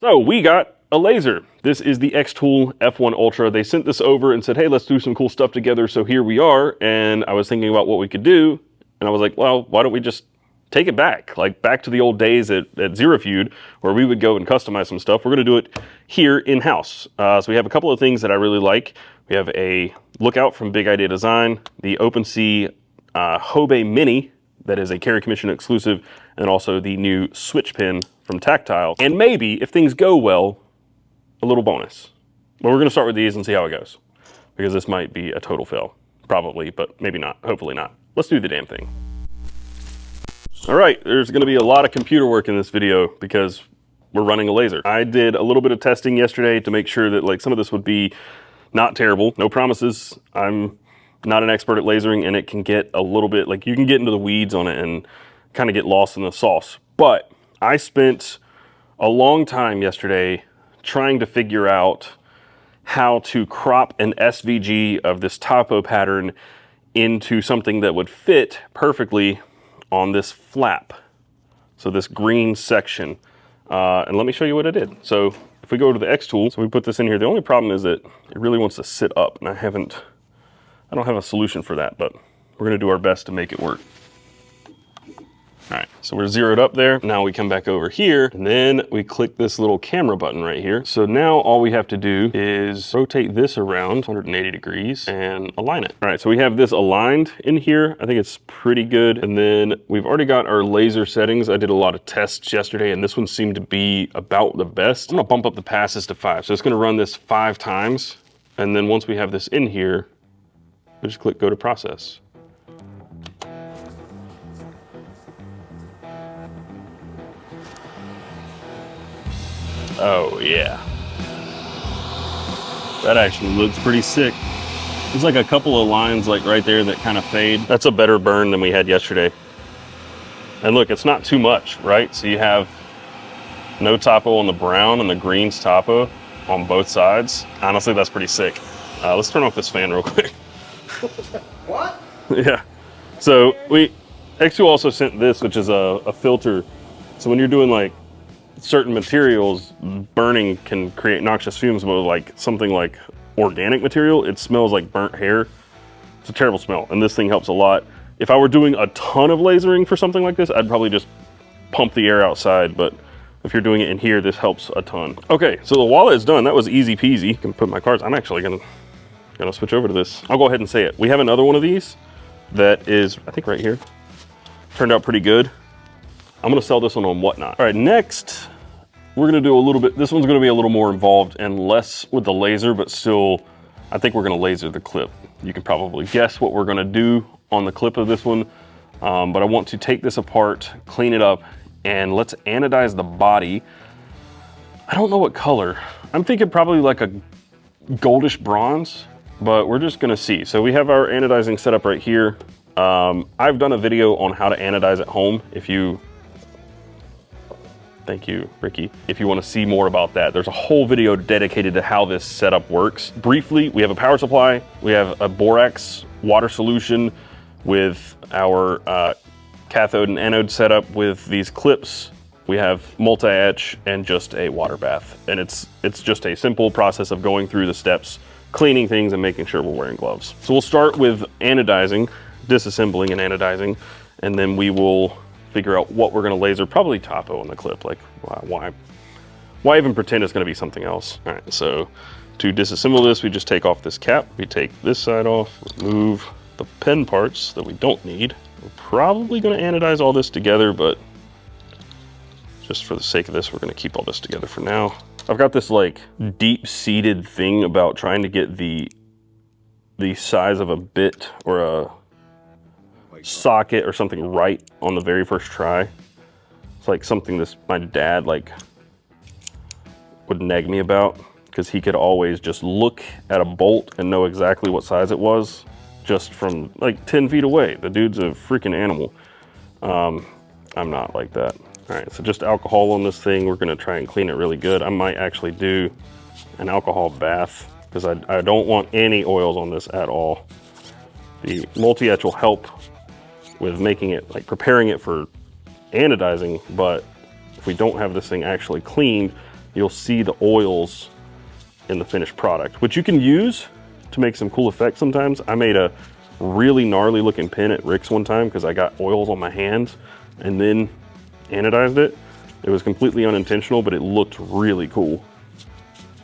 So we got a laser. This is the xTool F1 Ultra. They sent this over and said, hey, let's do some cool stuff together. So here we are. And I was thinking about what we could do. And I was like, well, why don't we just take it back? Like back to the old days at Zero Feud, where we would go and customize some stuff. We're gonna do it here in-house. So we have a couple of things that I really like. We have a Lookout from Big Idea Design, the OpenSea Houbei Mini, that is a Carry Commission exclusive, and also the new switch pin from Tactile. And maybe, if things go well, a little bonus. But we're gonna start with these and see how it goes, because this might be a total fail. Probably, but maybe not, hopefully not. Let's do the damn thing. All right, there's gonna be a lot of computer work in this video because we're running a laser. I did a little bit of testing yesterday to make sure that like some of this would be not terrible. No promises. I'm not an expert at lasering, and it can get a little bit, like you can get into the weeds on it and kind of get lost in the sauce. But I spent a long time yesterday trying to figure out how to crop an SVG of this topo pattern into something that would fit perfectly on this flap. So this green section. And let me show you what I did. So if we go to the xTool, so we put this in here. The only problem is that it really wants to sit up, and I don't have a solution for that, but we're gonna do our best to make it work. All right, so we're zeroed up there. Now we come back over here, and then we click this little camera button right here. So now all we have to do is rotate this around 180 degrees and align it. All right, so we have this aligned in here. I think it's pretty good. And then we've already got our laser settings. I did a lot of tests yesterday, and this one seemed to be about the best. I'm gonna bump up the passes to 5. So it's gonna run this 5 times. And then once we have this in here, we just click go to process. Oh yeah. That actually looks pretty sick. There's like a couple of lines like right there that kind of fade. That's a better burn than we had yesterday. And look, it's not too much, right? So you have no topo on the brown and the green's topo on both sides. Honestly, that's pretty sick. Let's turn off this fan real quick. What? Yeah. So xTool also sent this, which is a filter. So when you're doing like certain materials, burning can create noxious fumes, but like something like organic material, it smells like burnt hair. It's a terrible smell, and this thing helps a lot. If I were doing a ton of lasering for something like this, I'd probably just pump the air outside, but if you're doing it in here, this helps a ton. Okay, so the wallet is done. That was easy peasy. I can put my cards. I'm actually gonna switch over to this. I'll go ahead and say it. We have another one of these that is, I think right here. Turned out pretty good. I'm gonna sell this one on Whatnot. All right, next, we're gonna do a little bit, this one's gonna be a little more involved and less with the laser, but still, I think we're gonna laser the clip. You can probably guess what we're gonna do on the clip of this one, but I want to take this apart, clean it up, and let's anodize the body. I don't know what color. I'm thinking probably like a goldish bronze, but we're just gonna see. So we have our anodizing set up right here. I've done a video on how to anodize at home. Thank you, Ricky. If you want to see more about that, there's a whole video dedicated to how this setup works. Briefly, we have a power supply. We have a borax water solution with our cathode and anode setup with these clips. We have multi-etch and just a water bath. And it's just a simple process of going through the steps, cleaning things and making sure we're wearing gloves. So we'll start with anodizing, disassembling and anodizing, and then we will figure out what we're gonna laser, probably topo on the clip. Like, why even pretend it's gonna be something else? All right, so to disassemble this, we just take off this cap. We take this side off, remove the pen parts that we don't need. We're probably gonna anodize all this together, but just for the sake of this, we're gonna keep all this together for now. I've got this like deep-seated thing about trying to get the size of a bit or a socket or something right on the very first try. It's like something my dad like would nag me about, because he could always just look at a bolt and know exactly what size it was just from like 10 feet away. The dude's a freaking animal. I'm not like that. All right, so just alcohol on this thing. We're gonna try and clean it really good. I might actually do an alcohol bath because I don't want any oils on this at all. The multi-etch will help with making it, like preparing it for anodizing, but if we don't have this thing actually cleaned, you'll see the oils in the finished product, which you can use to make some cool effects sometimes. I made a really gnarly looking pin at Rick's one time because I got oils on my hands and then anodized it. It was completely unintentional, but it looked really cool.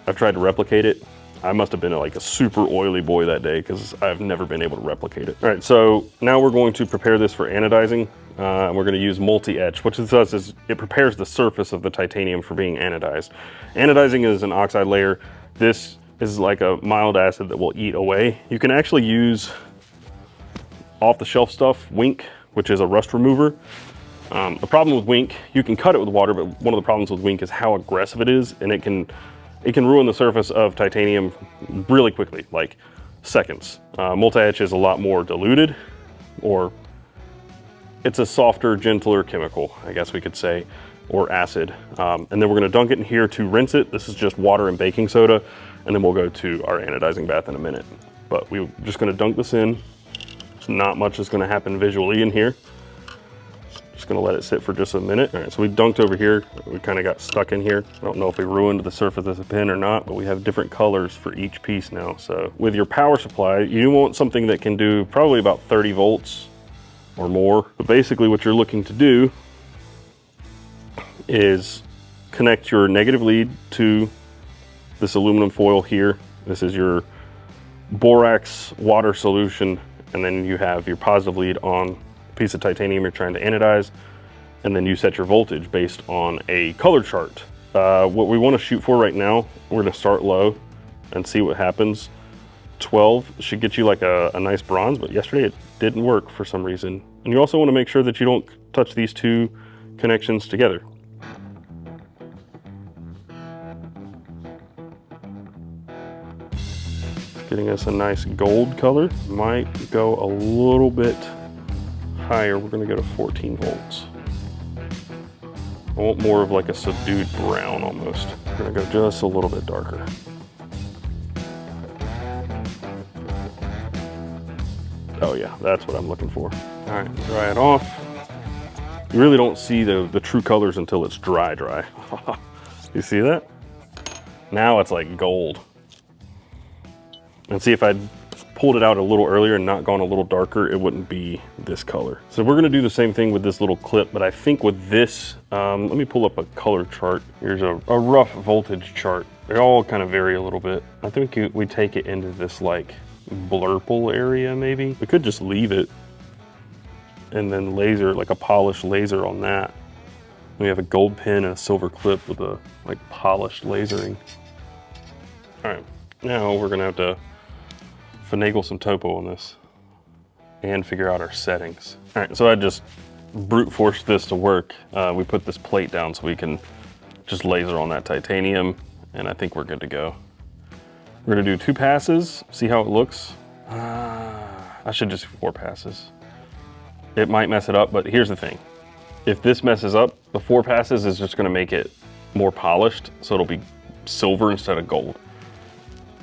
I've tried to replicate it. I must have been like a super oily boy that day because I've never been able to replicate it. All right, so now we're going to prepare this for anodizing. We're going to use multi-etch. What it does is it prepares the surface of the titanium for being anodized. Anodizing is an oxide layer. This is like a mild acid that will eat away. You can actually use off-the-shelf stuff, Wink, which is a rust remover. The problem with Wink, you can cut it with water, but one of the problems with Wink is how aggressive it is, and it can ruin the surface of titanium really quickly, like seconds. Multi-etch is a lot more diluted, or it's a softer, gentler chemical, I guess we could say, or acid. And then we're gonna dunk it in here to rinse it. This is just water and baking soda, and then we'll go to our anodizing bath in a minute. But we're just gonna dunk this in. Not much is gonna happen visually in here. Just gonna let it sit for just a minute. All right, so we dunked over here. We kind of got stuck in here. I don't know if we ruined the surface of the pin or not, but we have different colors for each piece now. So with your power supply, you want something that can do probably about 30 volts or more. But basically what you're looking to do is connect your negative lead to this aluminum foil here. This is your borax water solution. And then you have your positive lead on a piece of titanium you're trying to anodize, and then you set your voltage based on a color chart. What we want to shoot for right now, we're going to start low and see what happens. 12 should get you like a nice bronze, but yesterday it didn't work for some reason. And you also want to make sure that you don't touch these two connections together. Getting us a nice gold color. Might go a little bit higher. We're gonna go to 14 volts. I want more of like a subdued brown almost. We're gonna go just a little bit darker. Oh yeah, that's what I'm looking for. All right, dry it off. You really don't see the true colors until it's dry. You see that? Now it's like gold. And see, if I'd pulled it out a little earlier and not gone a little darker, it wouldn't be this color. So we're gonna do the same thing with this little clip, but I think with this, let me pull up a color chart. Here's a rough voltage chart. They all kind of vary a little bit. I think we take it into this like blurple area maybe. We could just leave it and then laser, like a polished laser on that. We have a gold pin and a silver clip with a like polished lasering. All right, now we're gonna have to finagle some topo on this and figure out our settings. All right, so I just brute forced this to work. We put this plate down so we can just laser on that titanium, and I think we're good to go. We're gonna do 2 passes, see how it looks. I should just do 4 passes. It might mess it up, but here's the thing. If this messes up, the 4 passes is just gonna make it more polished, so it'll be silver instead of gold.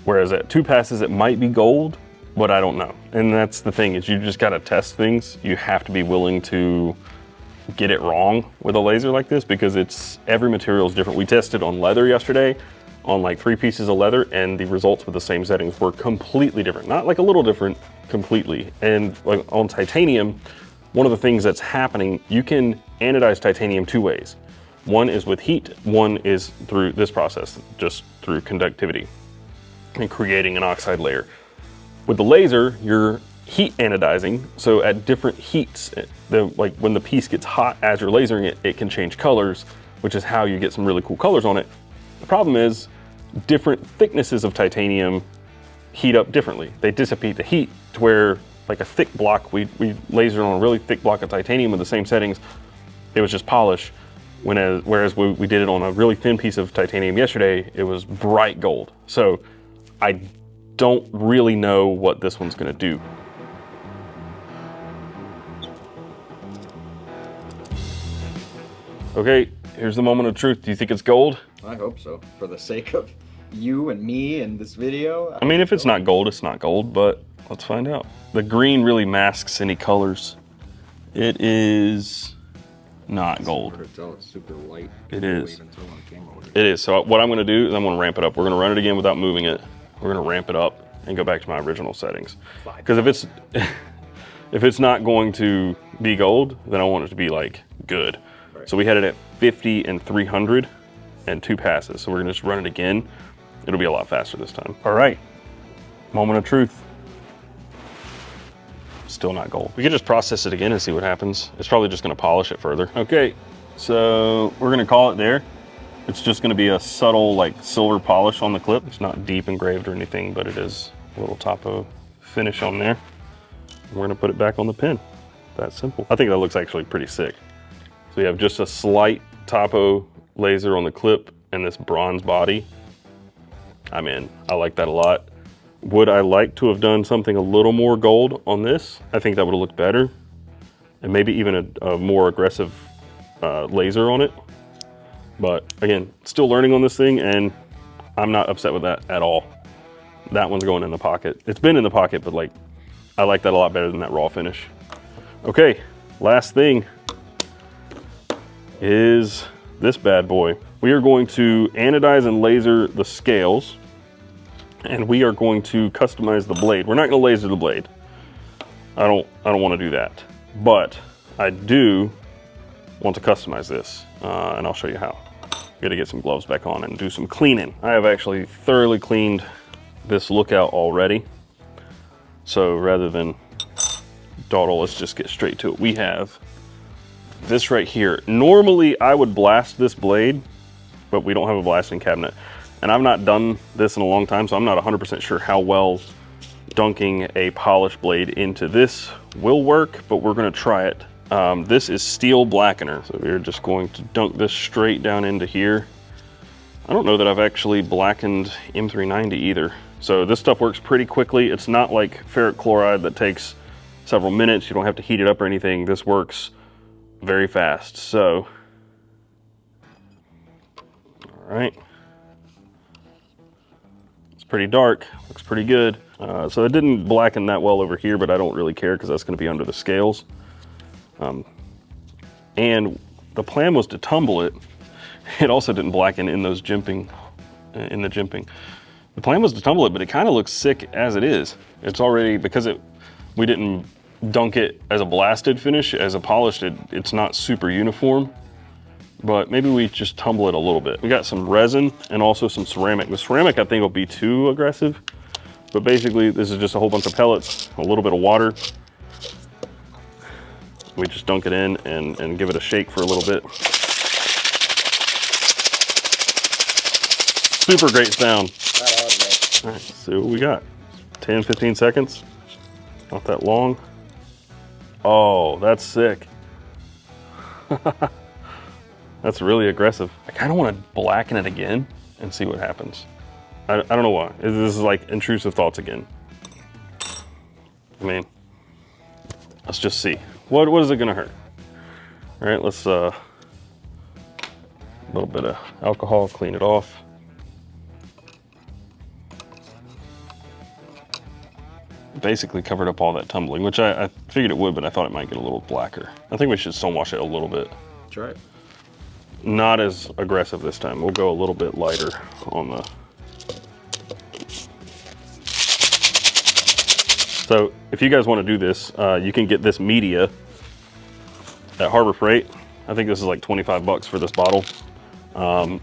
Whereas at 2 passes, it might be gold, but I don't know. And that's the thing, is you just gotta test things. You have to be willing to get it wrong with a laser like this because every material is different. We tested on leather yesterday, on like 3 pieces of leather, and the results with the same settings were completely different. Not like a little different, completely. And like on titanium, one of the things that's happening, you can anodize titanium 2 ways. One is with heat, one is through this process, just through conductivity and creating an oxide layer. With the laser, you're heat anodizing, so at different heats, like when the piece gets hot as you're lasering it, it can change colors, which is how you get some really cool colors on it. The problem is, different thicknesses of titanium heat up differently. They dissipate the heat to where, like a thick block, we lasered on a really thick block of titanium with the same settings, it was just polish. Whereas we did it on a really thin piece of titanium yesterday, it was bright gold. So I don't really know what this one's gonna do. Okay, here's the moment of truth. Do you think it's gold? I hope so, for the sake of you and me and this video. I mean, if it's not gold, it's not gold, but let's find out. The green really masks any colors. It is not gold. Hard to tell. It's super light. It is. Even tell on camera what It is. So what I'm going to do is I'm going to ramp it up. We're going to run it again without moving it. We're going to ramp it up and go back to my original settings. Because if it's not going to be gold, then I want it to be like good. Right. So we had it at 50 and 300 and 2 passes. So we're going to just run it again. It'll be a lot faster this time. All right. Moment of truth. Still not gold. We could just process it again and see what happens. It's probably just going to polish it further. Okay, so we're going to call it there. It's just going to be a subtle like silver polish on the clip. It's not deep engraved or anything, but it is a little topo finish on there. We're going to put it back on the pin. That's simple. I think that looks actually pretty sick. So you have just a slight topo laser on the clip and this bronze body. I'm in. I like that a lot. Would I like to have done something a little more gold on this? I think that would have looked better. And maybe even a more aggressive laser on it. But again, still learning on this thing, and I'm not upset with that at all. That one's going in the pocket. It's been in the pocket, but like, I like that a lot better than that raw finish. Okay, last thing is this bad boy. We are going to anodize and laser the scales. And we are going to customize the blade. We're not going to laser the blade. I don't want to do that. But I do want to customize this, and I'll show you how. Got to get some gloves back on and do some cleaning. I have actually thoroughly cleaned this lookout already. So rather than dawdle, let's just get straight to it. We have this right here. Normally I would blast this blade, but we don't have a blasting cabinet. And I've not done this in a long time, so I'm not 100% sure how well dunking a polished blade into this will work, but we're gonna try it. This is steel blackener, so we're just going to dunk this straight down into here. I don't know that I've actually blackened M390 either. So this stuff works pretty quickly. It's not like ferric chloride that takes several minutes. You don't have to heat it up or anything. This works very fast, so. All right. Pretty dark, looks pretty good. So it didn't blacken that well over here, but I don't really care because that's going to be under the scales. And the plan was to tumble it. It also didn't blacken in those jimping, in the jimping. The plan was to tumble it, but it kind of looks sick as it is. It's already, because we didn't dunk it as a blasted finish, as a polished, it's not super uniform. But maybe we just tumble it a little bit. We got some resin and also some ceramic. The ceramic I think will be too aggressive, but basically this is just a whole bunch of pellets, a little bit of water. We just dunk it in and give it a shake for a little bit. Super great sound. All right, let's see what we got. 10, 15 seconds. Not that long. Oh, that's sick. That's really aggressive. I kind of want to blacken it again and see what happens. I don't know why. This is like intrusive thoughts again. I mean, let's just see. What is it gonna hurt? All right, let's, a little bit of alcohol, clean it off. Basically covered up all that tumbling, which I figured it would, but I thought it might get a little blacker. I think we should stonewash it a little bit. Try it. Not as aggressive this time. We'll go a little bit lighter on the. So if you guys want to do this, you can get this media at Harbor Freight. I think this is like 25 bucks for this bottle. It'll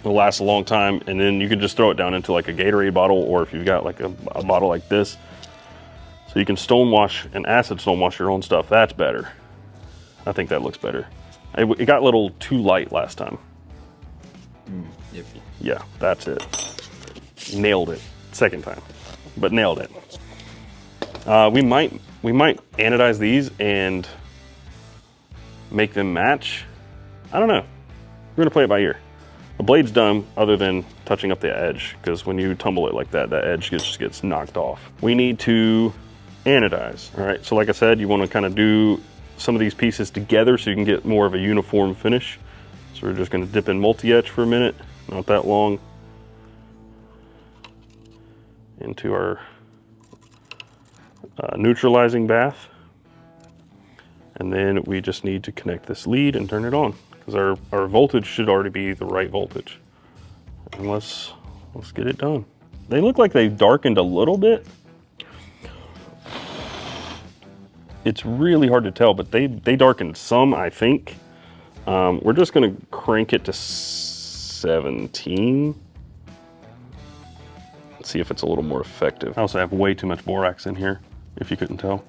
last a long time, and then you can just throw it down into like a Gatorade bottle, or if you've got like a bottle like this. So you can stonewash and acid stonewash your own stuff. That's better. I think that looks better. It got a little too light last time. Yep. Yeah, that's it. Nailed it. Second time, but nailed it. We might anodize these and make them match. I don't know. We're gonna play it by ear. The blade's done other than touching up the edge, because when you tumble it like that, that edge just gets knocked off. We need to anodize. All right, so like I said, you want to kind of do some of these pieces together so you can get more of a uniform finish. So we're just going to dip in multi-etch for a minute, not that long, into our neutralizing bath. And then we just need to connect this lead and turn it on, because our voltage should already be the right voltage. And let's get it done. They look like they've darkened a little bit. It's really hard to tell, but they darkened some, I think. We're just gonna crank it to 17. Let's see if it's a little more effective. I also have way too much borax in here, if you couldn't tell.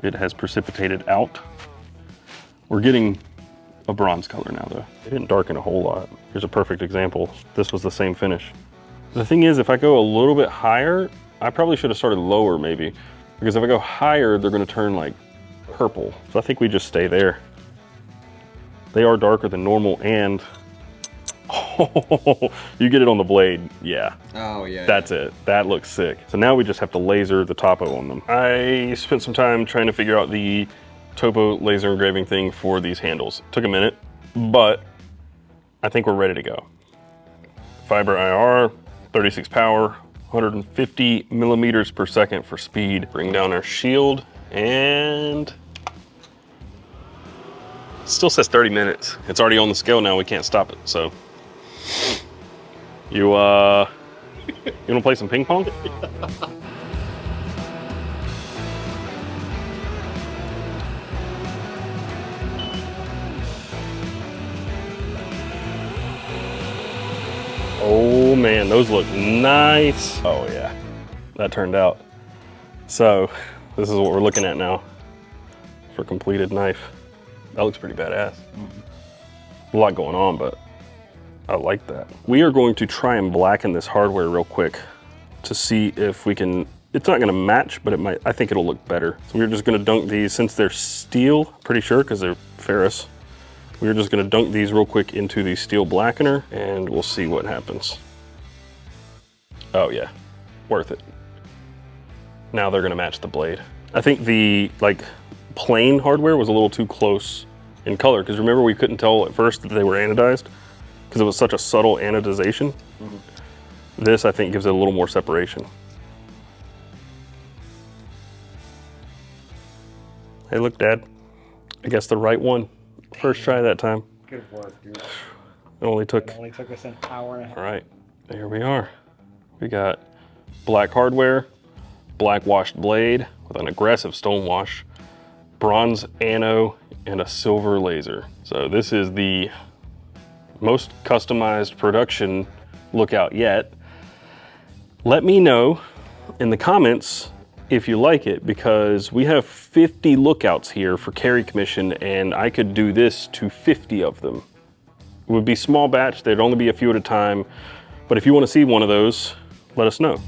It has precipitated out. We're getting a bronze color now though. It didn't darken a whole lot. Here's a perfect example. This was the same finish. The thing is, if I go a little bit higher, I probably should have started lower maybe, because if I go higher, they're gonna turn like purple. So I think we just stay there. They are darker than normal, and oh, you get it on the blade, yeah. Oh yeah. That's it, that looks sick. So now we just have to laser the topo on them. I spent some time trying to figure out the topo laser engraving thing for these handles. Took a minute, but I think we're ready to go. Fiber IR, 36 power, 150 millimeters per second for speed. Bring down our shield, and still says 30 minutes. It's already on the scale now, we can't stop it, so. You wanna play some ping pong? Oh man, those look nice. Oh yeah, that turned out. So this is what we're looking at now for completed knife. That looks pretty badass. A lot going on, but I like that. We are going to try and blacken this hardware real quick to see if we can, it's not gonna match, but it might, I think it'll look better. So we're just gonna dunk these, since they're steel, pretty sure, because they're ferrous. We're just gonna dunk these real quick into the steel blackener, and we'll see what happens. Oh yeah, worth it. Now they're gonna match the blade. I think the plain hardware was a little too close in color, because remember we couldn't tell at first that they were anodized, because it was such a subtle anodization. This, I think, gives it a little more separation. Hey, look, Dad. I guess the right one. First try that time. Good work, dude. It only took us an hour and a half. All right, here we are. We got black hardware, black washed blade with an aggressive stone wash, bronze ano, and a silver laser. So this is the most customized production lookout yet. Let me know in the comments if you like it, because we have 50 lookouts here for carry commission, and I could do this to 50 of them. It would be small batch, there'd only be a few at a time, but if you want to see one of those, let us know.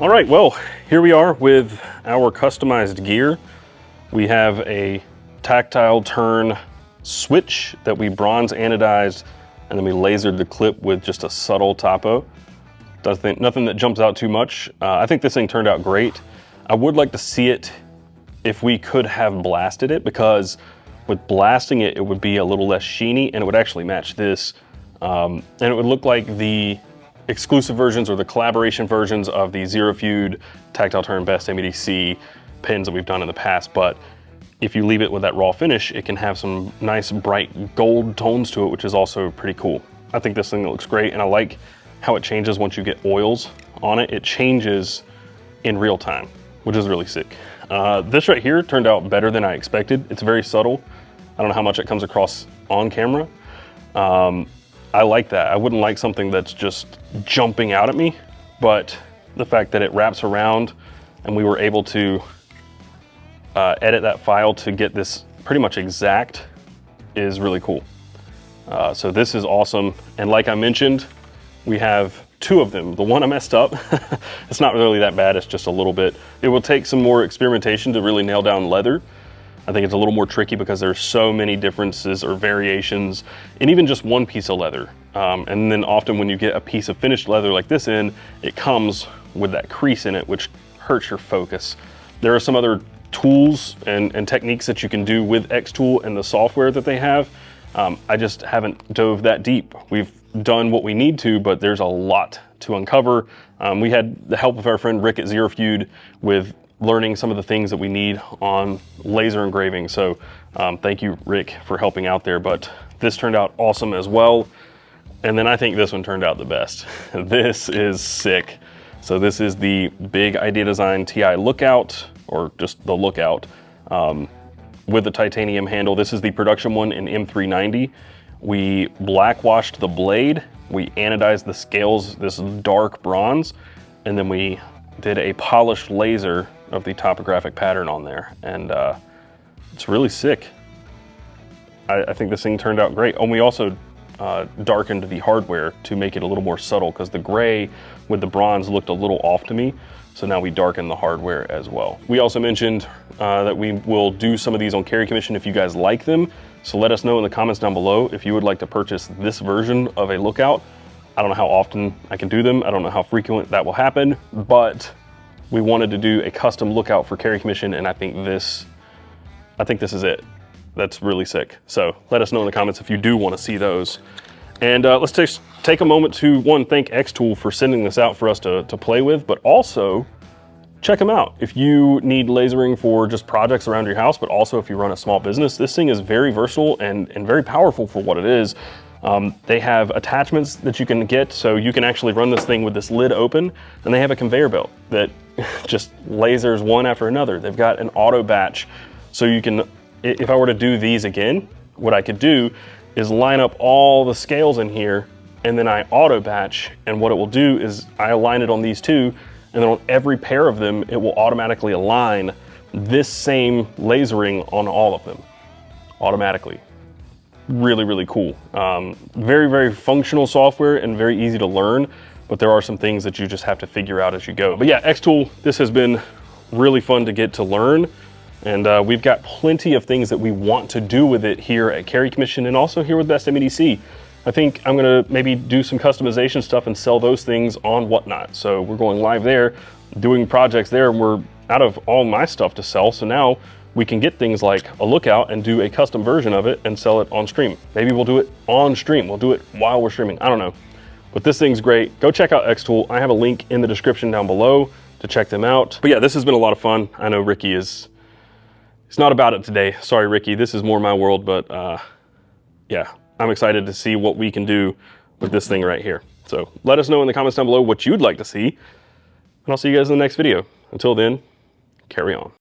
All right, well, here we are with our customized gear. We have a tactile turn switch that we bronze anodized, and then we lasered the clip with just a subtle topo. Nothing that jumps out too much. I think this thing turned out great. I would like to see it if we could have blasted it, because with blasting it, it would be a little less sheeny, and it would actually match this. And it would look like the exclusive versions or the collaboration versions of the Zero Feud, Tactile Turn, Best Damn EDC pins that we've done in the past. But if you leave it with that raw finish, it can have some nice bright gold tones to it, which is also pretty cool. I think this thing looks great, and I like how it changes once you get oils on it. It changes in real time, which is really sick. This right here turned out better than I expected. It's very subtle. I don't know how much it comes across on camera. I like that. I wouldn't like something that's just jumping out at me, but the fact that it wraps around and we were able to edit that file to get this pretty much exact is really cool. So this is awesome. And like I mentioned, we have two of them. The one I messed up, it's not really that bad, it's just a little bit. It will take some more experimentation to really nail down leather. I think it's a little more tricky because there's so many differences or variations in even just one piece of leather. And then often when you get a piece of finished leather like this in, it comes with that crease in it, which hurts your focus. There are some other tools and techniques that you can do with xTool and the software that they have. I just haven't dove that deep. We've done what we need to, but there's a lot to uncover. We had the help of our friend Rick at Zero Feud with learning some of the things that we need on laser engraving. So thank you, Rick, for helping out there. But this turned out awesome as well. And then I think this one turned out the best. This is sick. So this is the big Idea Design TI Lookout, or just the Lookout, with the titanium handle. This is the production one in M390. We black washed the blade, we anodized the scales, this dark bronze, and then we did a polished laser of the topographic pattern on there. And it's really sick. I think this thing turned out great. And we also darkened the hardware to make it a little more subtle, because the gray with the bronze looked a little off to me. So now we darken the hardware as well. We also mentioned that we will do some of these on carry commission if you guys like them. So let us know in the comments down below if you would like to purchase this version of a Lookout. I don't know how often I can do them. I don't know how frequent that will happen, but we wanted to do a custom Lookout for carry commission, and I think this is it. That's really sick. So let us know in the comments if you do want to see those. And let's take a moment to, one, thank xTool for sending this out for us to play with, but also check them out. If you need lasering for just projects around your house, but also if you run a small business, this thing is very versatile and very powerful for what it is. They have attachments that you can get, so you can actually run this thing with this lid open, and they have a conveyor belt that just lasers one after another. They've got an auto batch, so you can, if I were to do these again, what I could do is line up all the scales in here, and then I auto batch, and what it will do is I align it on these two, and then on every pair of them, it will automatically align this same lasering on all of them, automatically. Really, really cool. Very, very functional software and very easy to learn, but there are some things that you just have to figure out as you go. But yeah, xTool, this has been really fun to get to learn. And we've got plenty of things that we want to do with it here at Carry Commission and also here with Damn EDC. I think I'm gonna maybe do some customization stuff and sell those things on Whatnot. So we're going live there, doing projects there, and we're out of all my stuff to sell. So now we can get things like a Lookout and do a custom version of it and sell it on stream. Maybe we'll do it on stream. We'll do it while we're streaming. I don't know. But this thing's great. Go check out xTool. I have a link in the description down below to check them out. But yeah, this has been a lot of fun. I know Ricky is, he's not about it today. Sorry, Ricky. This is more my world, but yeah, I'm excited to see what we can do with this thing right here. So let us know in the comments down below what you'd like to see, and I'll see you guys in the next video. Until then, carry on.